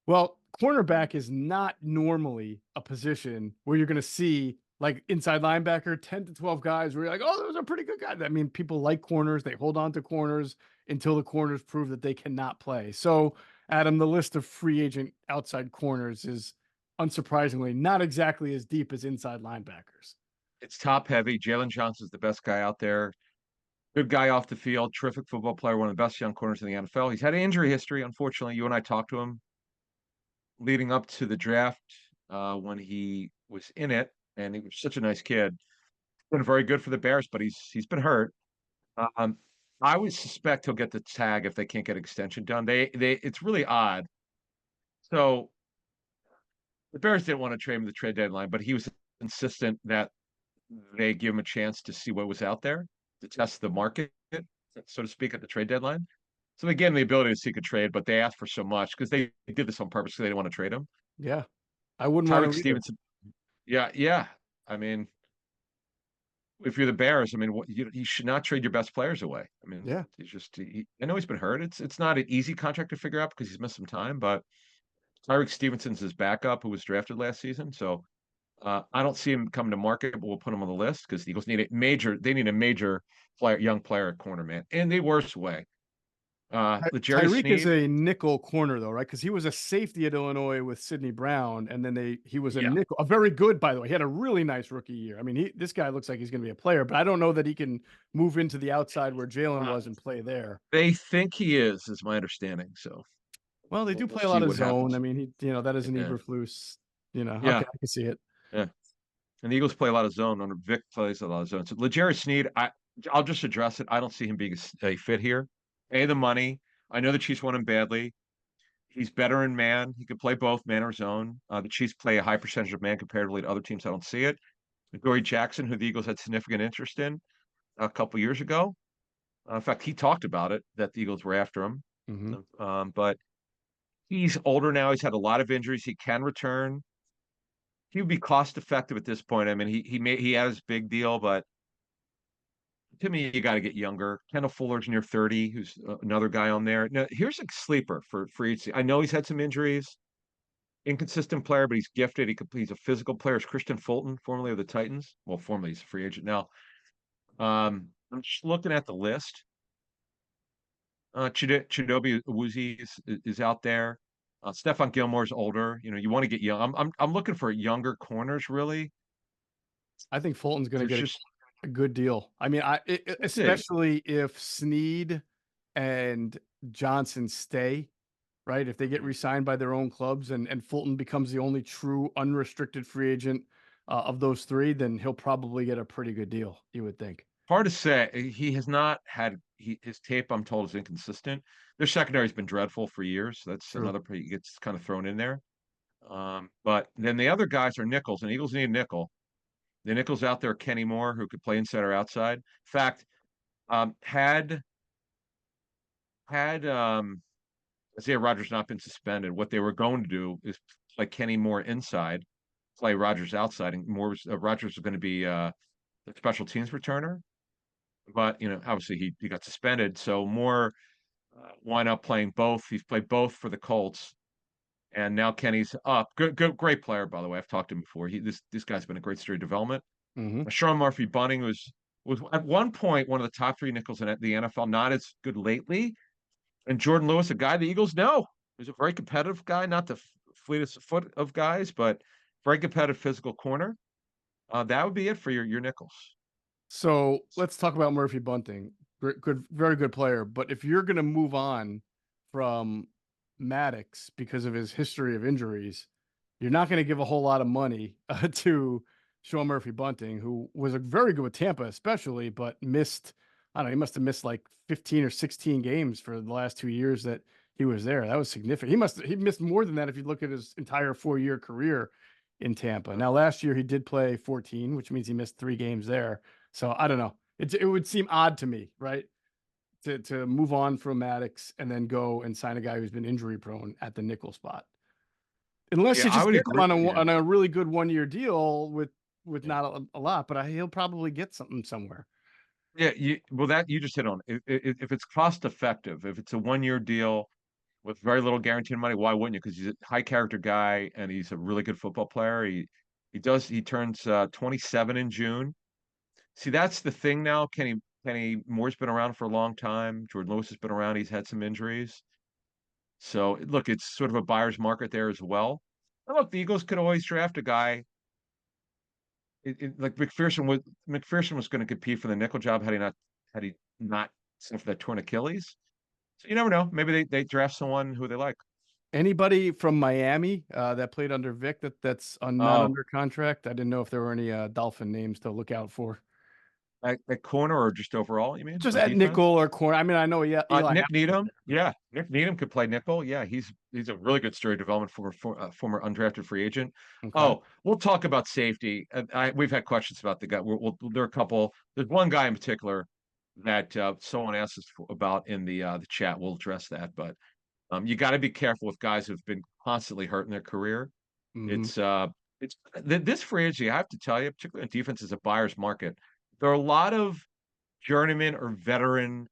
Well, cornerback is not normally a position where you're going to see like inside linebacker, 10 to 12 guys where you're like, oh, those are pretty good guys. I mean, people like corners. They hold on to corners until the corners prove that they cannot play. So, Adam, the list of free agent outside corners is unsurprisingly not exactly as deep as inside linebackers. It's top heavy. Jalen Johnson's the best guy out there. Good guy off the field, terrific football player, one of the best young corners in the NFL. He's had an injury history, unfortunately. You and I talked to him leading up to the draft when he was in it, and he was such a nice kid. Been very good for the Bears, but he's been hurt. I would suspect he'll get the tag if they can't get extension done. It's really odd. So the Bears didn't want to trade him at the trade deadline, but he was insistent that they give him a chance to see what was out there, to test the market, so to speak, at the trade deadline. So they gave him the ability to seek a trade, but they asked for so much because they did this on purpose because they didn't want to trade him. Yeah, I wouldn't want to. Stevenson. Yeah. I mean, if you're the Bears, I mean, you should not trade your best players away. I mean, yeah, I know he's been hurt. It's not an easy contract to figure out because he's missed some time, but Tyreek Stevenson's his backup who was drafted last season. So I don't see him coming to market, but we'll put him on the list because the Eagles need a major player, young player at corner, man, in the worst way. Tyreek is a nickel corner though, right? Because he was a safety at Illinois with Sidney Brown, and then he was a nickel, a very good, by the way. He had a really nice rookie year. I mean, this guy looks like he's going to be a player, but I don't know that he can move into the outside where Jalen was and play there. They think he is my understanding. So, well, they do play a lot of zone. Happens. I mean, that is an Eberflus. Okay, I can see it. Yeah, and the Eagles play a lot of zone. Under Vic plays a lot of zone. So L'Jarius Sneed, I'll just address it. I don't see him being a fit here. The money. I know the Chiefs want him badly. He's better in man. He could play both man or zone. The Chiefs play a high percentage of man comparatively to other teams. I don't see it. Dory Jackson, who the Eagles had significant interest in a couple years ago. In fact, he talked about it, that the Eagles were after him. Mm-hmm. But he's older now. He's had a lot of injuries. He can return. He would be cost effective at this point. I mean, he had his big deal, but to me, you got to get younger. Kendall Fuller's near 30, who's another guy on there. Now, here's a sleeper for free agency. I know he's had some injuries, inconsistent player, but he's gifted. He's a physical player. It's Christian Fulton, formerly of the Titans. Well, formerly he's a free agent now. I'm just looking at the list. Chidobe Awuzie is out there. Stephon Gilmore's older. You want to get young. I'm looking for younger corners, really. I think Fulton's going to get a good deal. I mean, especially if Sneed and Johnson stay, right? If they get re-signed by their own clubs and Fulton becomes the only true unrestricted free agent of those three, then he'll probably get a pretty good deal, you would think. Hard to say. He has not had his tape, I'm told, is inconsistent. Their secondary's been dreadful for years. That's true. Another he gets kind of thrown in there. But then the other guys are nickels, and Eagles need a nickel. The nickels out there, Kenny Moore, who could play inside or outside. In fact, had Isaiah Rodgers not been suspended, what they were going to do is play Kenny Moore inside, play Rodgers outside, and Rodgers was going to be the special teams returner. But obviously he got suspended, so Moore wound up playing both. He's played both for the Colts. And now Kenny's up. Good, great player, by the way. I've talked to him before. This guy's been a great story of development. Mm-hmm. Sean Murphy-Bunting was at one point one of the top three nickels in the NFL. Not as good lately. And Jordan Lewis, a guy the Eagles know. who's a very competitive guy, not the fleetest foot of guys, but very competitive physical corner. That would be it for your nickels. So let's talk about Murphy Bunting. Good, very good player. But if you're going to move on from Maddox because of his history of injuries, you're not going to give a whole lot of money to Sean Murphy Bunting, who was a very good with Tampa, especially, but missed. I don't know. He must have missed like 15 or 16 games for the last 2 years that he was there. That was significant. He missed more than that if you look at his entire 4-year career in Tampa. Now, last year he did play 14, which means he missed 3 games there. So I don't know. It would seem odd to me, right? To move on from Maddox and then go and sign a guy who's been injury prone at the nickel spot. Unless Yeah, you I just would get him agree. on a really good 1-year deal with not a lot, but he'll probably get something somewhere. Yeah, that you just hit on. If it's cost effective, if it's a 1-year deal with very little guaranteed money, why wouldn't you? Because he's a high character guy and he's a really good football player. He turns 27 in June. See, that's the thing now. Kenny Moore's been around for a long time. Jordan Lewis has been around. He's had some injuries. So look, it's sort of a buyer's market there as well. And look, the Eagles could always draft a guy. Like McPherson was going to compete for the nickel job had he not suffered that torn Achilles. So you never know. Maybe they draft someone who they like. Anybody from Miami that played under Vic that's not Oh, under contract? I didn't know if there were any Dolphin names to look out for. at corner or just overall, you mean, Just on at defense? nickel or corner. I mean, I know Eli Nick Apple was Needham, yeah, Nick Needham could play nickel. Yeah, he's a really good story development former undrafted free agent. there. Okay. Oh, we'll talk about safety. We've had questions about the guy. There are a couple. There's one guy in particular that someone asked us about in the chat. We'll address that, but you got to be careful with guys who've been constantly hurt in their career. Mm-hmm. It's this free agency. I have to tell you, particularly in defense, is a buyer's market. There are a lot of journeyman or veteran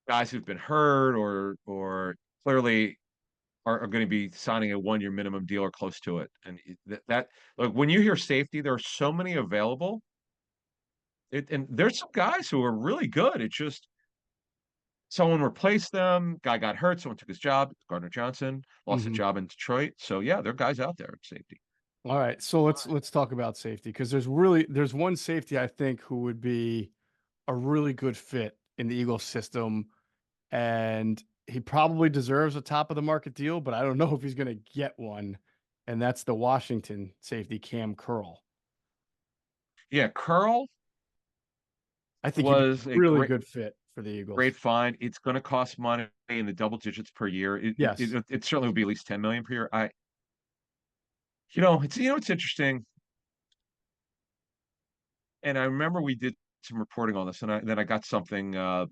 guys who've been hurt or clearly are going to be signing a 1-year minimum deal or close to it. And that like when you hear safety, there are so many available. And there's some guys who are really good. It's just someone replaced them. Guy got hurt. Someone took his job. Gardner Johnson lost a Mm-hmm. job in Detroit. So yeah, there are guys out there at safety. All right, so let's talk about safety because there's one safety I think who would be a really good fit in the Eagles system, and he probably deserves a top of the market deal, but I don't know if he's going to get one, and that's the Washington safety Cam Curl. Yeah, Curl I think he'd be was a a really good fit for the great Eagles. find. It's going to cost money in the double digits per year. Yes. It certainly would be at least 10 million per year. It's interesting. And I remember we did some reporting on this, and then I got something. I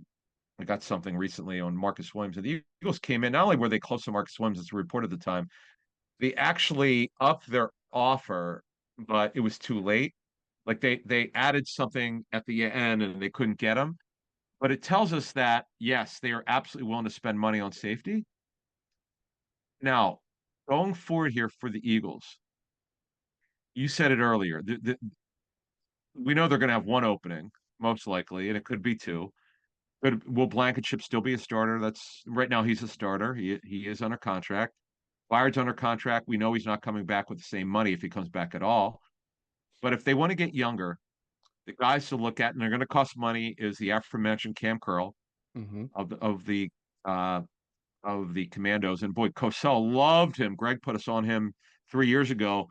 got something recently on Marcus Williams. And the Eagles came in. Not only were they close to Marcus Williams as reported at the time, they actually upped their offer, but it was too late. Like they added something at the end, and they couldn't get him. But it tells us that yes, they are absolutely willing to spend money on safety. Now, going forward here for the Eagles, you said it earlier. We know they're going to have one opening, most likely, and it could be two. But will Blankenship still be a starter? That's right now. He's a starter. He is under contract. Byard's under contract. We know he's not coming back with the same money if he comes back at all. But if they want to get younger, the guys to look at, and they're going to cost money, is the aforementioned Cam Curl Mm-hmm. uh, of the Commandos. And boy, Cosell loved him. Greg put us on him 3 years ago.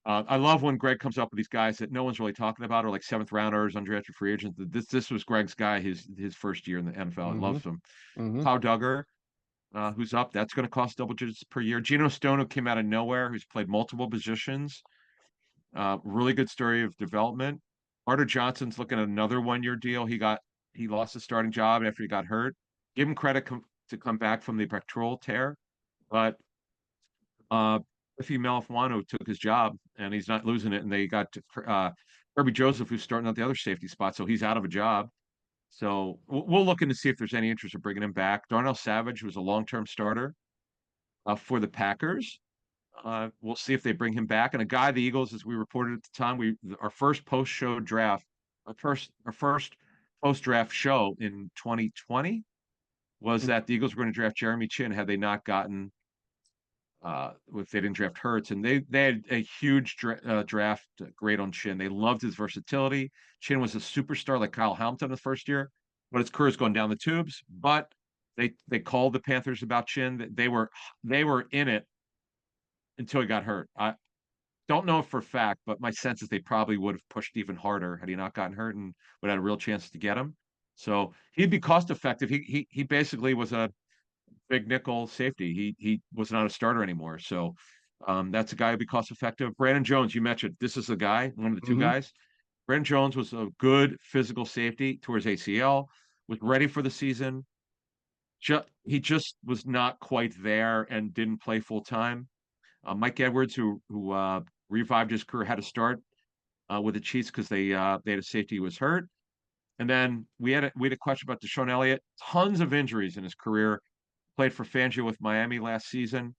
I love when Greg comes up with these guys that no one's really talking about, or like seventh rounders, undrafted free agents. This was Greg's guy, his first year in the NFL. I Mm-hmm. love him. Mm-hmm. Cloud Duggar, who's up, that's going to cost double digits per year. Geno Stone, who came out of nowhere, who's played multiple positions. Really good story of development. Carter Johnson's looking at another 1-year deal. He lost his starting job after he got hurt. Give him credit to come back from the pectoral tear, but Griffey Melifuano took his job and he's not losing it. And they got Kirby Joseph, who's starting out the other safety spot, so he's out of a job. So we'll look in to see if there's any interest in bringing him back. Darnell Savage was a long-term starter for the Packers. We'll see if they bring him back. And a guy the Eagles, as we reported at the time, our first post-show draft, our first post-draft show in 2020. was that the Eagles were going to draft Jeremy Chin had they not gotten if they didn't draft Hurts, and they had a huge draft grade on Chin. They loved his versatility. Chin was a superstar like Kyle Hamilton the first year, but his career's going down the tubes. But they called the Panthers about Chin. They were in it until he got hurt. I don't know for a fact, but my sense is they probably would have pushed even harder had he not gotten hurt and would have had a real chance to get him. So he'd be cost effective. He basically was a big nickel safety. He was not a starter anymore. So that's a guy who'd be cost effective. Brandon Jones, you mentioned this is the guy, one of the two guys. Brandon Jones was a good physical safety towards ACL, was ready for the season. He just was not quite there and didn't play full time. Mike Edwards, who revived his career, had to start with the Chiefs because they had a safety who was hurt. And then we had a question about Deshaun Elliott. Tons of injuries in his career. Played for Fangio with Miami last season.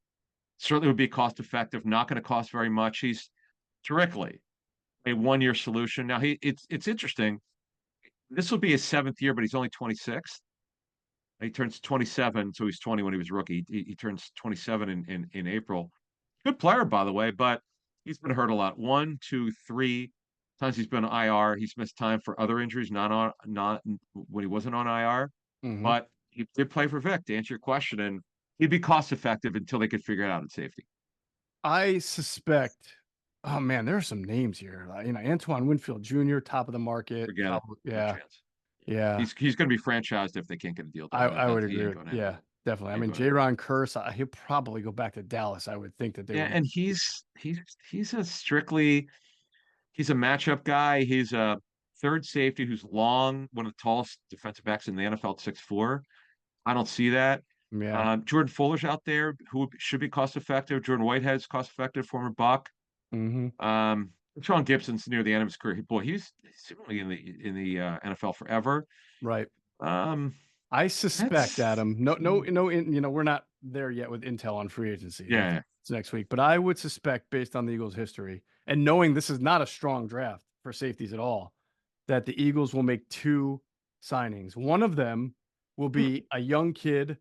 Certainly would be cost effective. Not going to cost very much. He's terrifically a 1-year solution. Now it's interesting. This will be his 7th year, but he's only 26. He turns 27, so he's 20 when he was rookie. He turns 27 in April. Good player, by the way, but he's been hurt a lot. 1, 2, 3 times he's been on IR. He's missed time for other injuries, not when he wasn't on IR. But he did play for Vic, to answer your question, and he'd be cost effective until they could figure it out at safety. I suspect. Oh man, there are some names here. Antoine Winfield Jr., top of the market. Forget it. Yeah, No chance. yeah. He's going to be franchised if they can't get a deal done. I would agree. Yeah, definitely. I mean, Jaron Curse, he'll probably go back to Dallas. I would think that they. Yeah, and he's a strictly he's a matchup guy. He's a third safety who's long, one of the tallest defensive backs in the NFL at 6'4". I don't see that. Yeah. Jordan Fuller's out there who should be cost effective. Jordan Whitehead's cost effective, former Buck. Sean Gibson's near the end of his career. Boy, he's seemingly in the NFL forever. Right. I suspect, That's- Adam. No. We're not there yet with intel on free agency. Yeah. It's next week, but I would suspect, based on the Eagles' history and knowing this is not a strong draft for safeties at all, that the Eagles will make 2 signings. One of them will be a young kid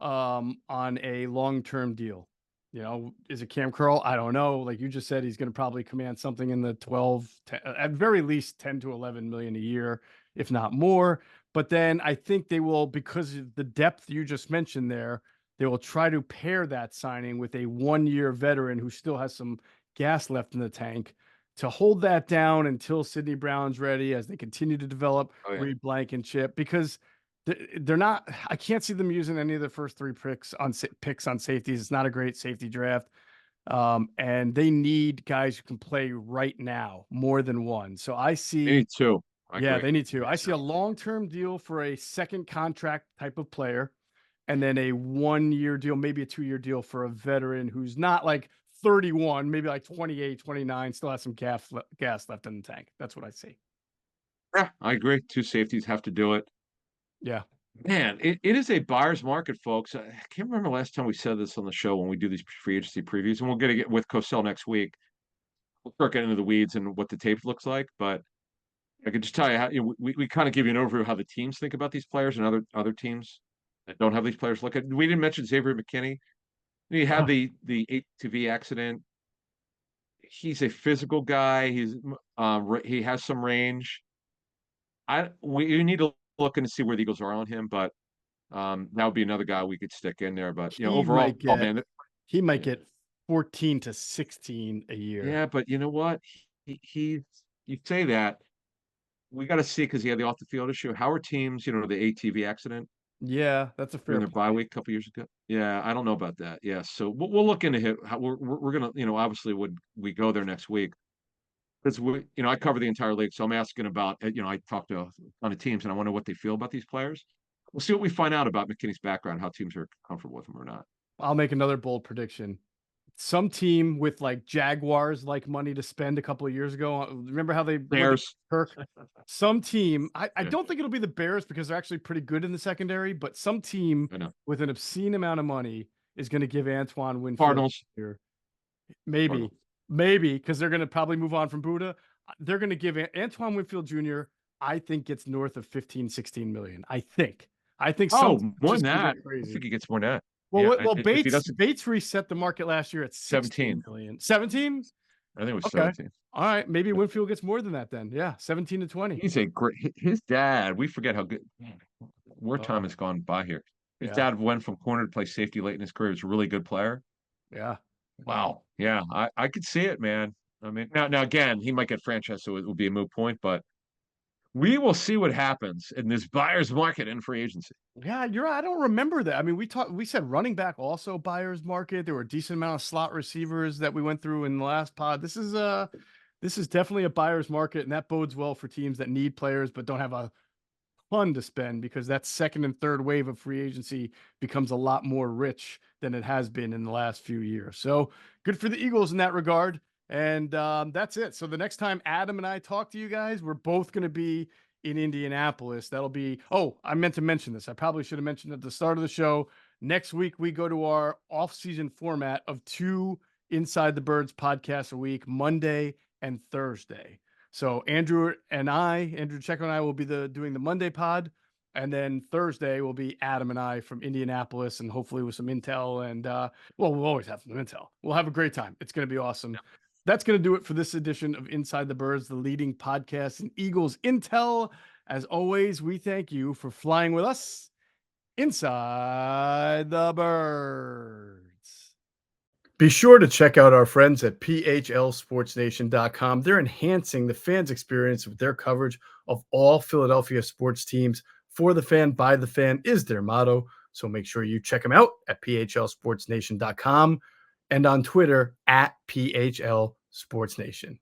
on a long-term deal. Is it Cam Curl? I don't know. Like you just said, he's going to probably command something in the 12, 10, at very least 10 to 11 million a year, if not more. But then I think they will, because of the depth you just mentioned there, they will try to pair that signing with a 1-year veteran who still has some gas left in the tank to hold that down until Sidney Brown's ready as they continue to develop Reed Blankenship, because they're not. I can't see them using any of the first 3 picks on safeties. It's not a great safety draft, and they need guys who can play right now more than one. So I see. They need 2. They need 2. I see a long-term deal for a second contract type of player, and then a 1-year deal, maybe a 2-year deal for a veteran who's not like 31, maybe like 28, 29, still has some gas left in the tank. That's what I see. Yeah, I agree. 2 safeties have to do it. Yeah. Man, it is a buyer's market, folks. I can't remember last time we said this on the show when we do these free agency previews, and we'll get with Cosell next week. We'll start getting into the weeds and what the tape looks like, but I can just tell you how we kind of give you an overview of how the teams think about these players and other teams that don't have these players look at. We didn't mention Xavier McKinney. He had the ATV accident. He's a physical guy. He has some range. We need to look and see where the Eagles are on him, but that would be another guy we could stick in there. But overall, he might get 14 to 16 a year. Yeah, but you know what? You say that. We got to see, because he had the off the field issue. How are teams, the ATV accident? Yeah, that's a fair in their bye week a couple years ago. Yeah, I don't know about that. Yeah, so we'll look into it. We're gonna, obviously would we go there next week, because I cover the entire league, so I'm asking about, I talk to a ton of teams and I wonder what they feel about these players. We'll see what we find out about McKinney's background, how teams are comfortable with him or not. I'll make another bold prediction. Some team with like Jaguars like money to spend a couple of years ago. Remember how they Bears? Kirk? Some team. I don't think it'll be the Bears, because they're actually pretty good in the secondary. But some team with an obscene amount of money is going to give Antoine Winfield Cardinals here. Maybe because they're going to probably move on from Buddha. They're going to give Antoine Winfield Jr. I think gets north of 15, 16 million. I think. I think Oh, some more just than gonna that. get I crazy. think he gets more than that. Well, Yeah, well, if he Bates doesn't, Bates reset the market last year at 16 17. million. 17? I think it was Okay. 17. All right. Maybe Winfield gets more than that then. Yeah, 17 to 20. He's a great. His dad. We forget how good. More time Oh, has gone by here. His yeah. dad went from corner to play safety late in his career. He was a really good player. Yeah. Wow. Yeah, I could see it, man. I mean, now again, he might get franchised, so it will be a moot point, but we will see what happens in this buyer's market in free agency. Yeah, you're right. I don't remember that. I mean, we said running back also buyer's market. There were a decent amount of slot receivers that we went through in the last pod. This is definitely a buyer's market, and that bodes well for teams that need players but don't have a ton to spend, because that second and third wave of free agency becomes a lot more rich than it has been in the last few years. So good for the Eagles in that regard. And that's it. So the next time Adam and I talk to you guys, we're both going to be in Indianapolis. That'll be, oh, I meant to mention this. I probably should have mentioned at the start of the show. Next week, we go to our off-season format of 2 Inside the Birds podcasts a week, Monday and Thursday. So Andrew Checo and I will be doing the Monday pod. And then Thursday will be Adam and I from Indianapolis, and hopefully with some intel. And we'll always have some intel. We'll have a great time. It's going to be awesome. Yeah. That's going to do it for this edition of Inside the Birds, the leading podcast in Eagles intel. As always, we thank you for flying with us inside the Birds. Be sure to check out our friends at PHLSportsNation.com. They're enhancing the fans' experience with their coverage of all Philadelphia sports teams. For the fan, by the fan is their motto. So make sure you check them out at PHLSportsNation.com and on Twitter at PHLSportsNation.